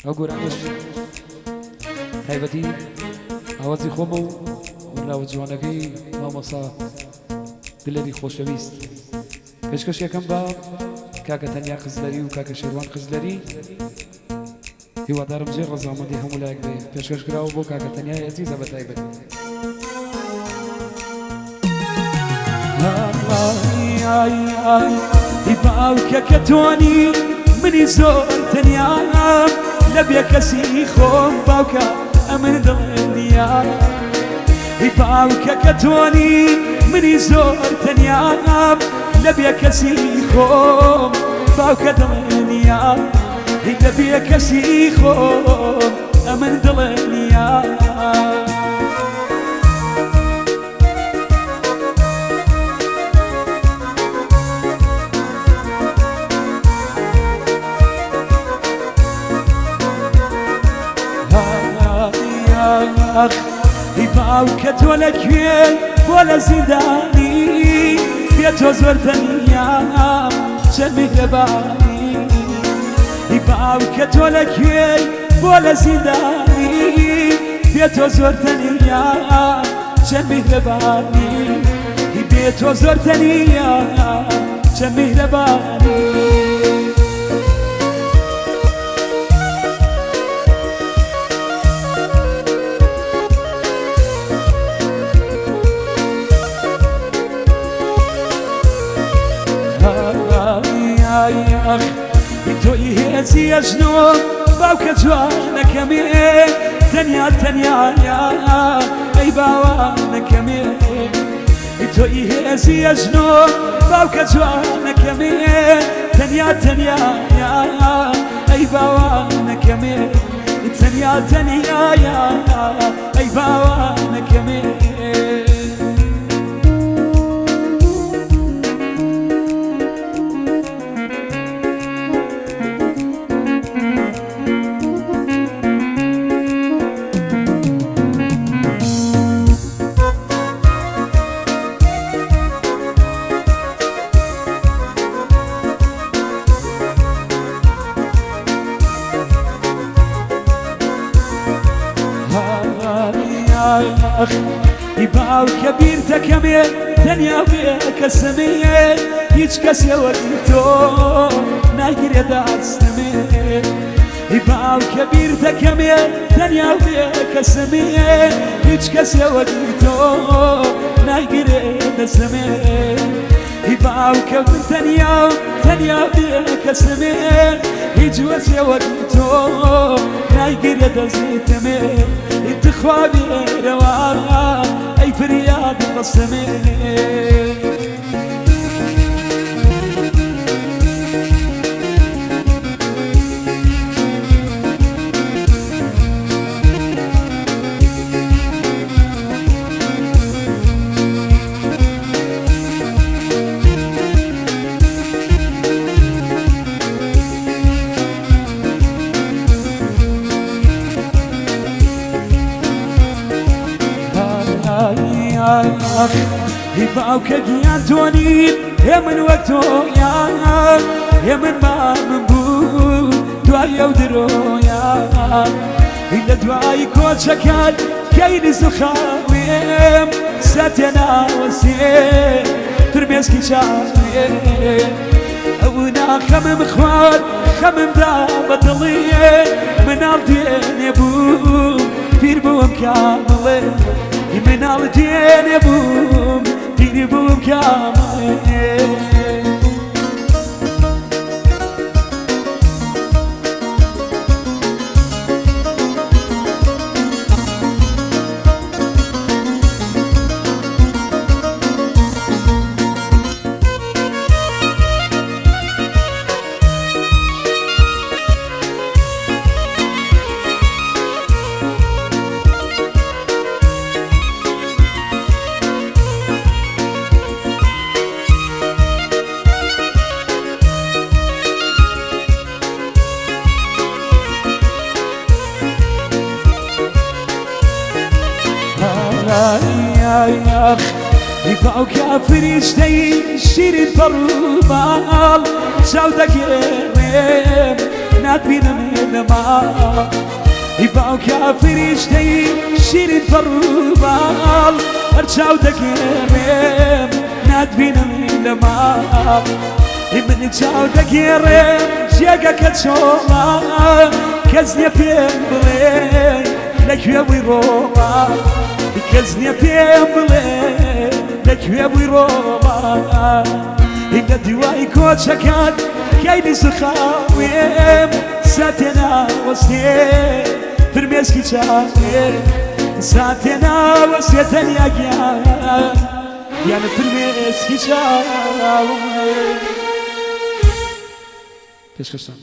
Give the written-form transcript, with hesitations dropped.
أقول عمش هايبتي أوزي خمو ولا وجوانكي ما مصا دلني خوشويست پێشکەش یەکەم بە کاکە تەنیا خزلەری و کاکە شێروان خزلەری هیوادارم جێ ڕەزامەندی هەموو لایەک بێ پێشکەش کراوە بۆ کاکە تەنیای عەزیزە بە تایبەت باوکە کە تۆنی منی زۆر تەنیام لە بێ کەسی خۆم باوکە ئەمن دڵنیا باوکە کە تۆنی منی زۆر تەنیام لە بێ کەسی خۆم باوکە دڵنیا لە بێ کەسی خۆم ئەمن دڵنیا باوکە تۆ لەکوێ بۆ لە زیندانی بێ تۆ زۆر تەنیام چەند میهرەبانی باوکە تۆ لەکوێ بۆ لە زیندانی بێ تۆ زۆر تەنیام چەند میهرەبانی بێ تۆ زۆر تەنیام چەند میهرەبانی تۆی هێزی ئەژنۆ باوکە جوانەکەمێ تەنیا تەنیایە ئەی باوانەکەمێ تۆی هێزی ئەژنۆ باوکە جوانەکەمێ تەنیا تەنیایە ئەی باوانەکەمێ تەنیا تەنیایە ئەی باوانەکەمێ باوکە بیرتەکەمێ تەنیا بێ کەسەمێ هیچ کەسێ وەکی تۆ ناگیرێ دەستەمێ باوکە بیرتەکەمێ تەنیا بێ کەسەمێ هیچ کەسێ وەکی تۆ ناگیرێ دەستەمێ باوکە من تەنیا بێ کەسەمێ هیچ وەسێ وەکی تۆ ناگیرێ دەستەمێ تخوا بێرەوە ئەی فریاد قەسەمێ باوکە گیان تۆنی هێ من وەک تۆیان هێ من مامم بوو دوای ئەو درۆیان لە دوای کۆچەکان کەینی زوخاوێم سەتێ ناوەسێ فرمێسکی چاوێ ئەو ناخەمم خوارد خەممدا بە دڵێ مناڵ دێنێ بوو پیر بووم کامڵێ مناڵ دێنێ بووم پیری بووم کامڵێ باوکە فریشتەی شیرین پەڕووماڵ چاو دەگێڕێم ناتبینم لەما هی باوکە فریشتەی شیرین فەڕووباڵ هەر چاو دەگێڕێم ناتبینم لەما هی من چاو دەگێڕێم جێگەکە چۆڵا کەس نییە پێم بڵێ لەکوێ بووی ڕۆڵا کەس نییە پێم بڵێ لەکوێ بووی ڕۆڵا هی لە دیوای کۆچەکەت کەیلی سخاوێم ساتێنا وەستێ فرمێسکی چاوێ ساتێنا وەستێ تەنیاگیان یانە فرمێسکی چاوێ پێشکەشتان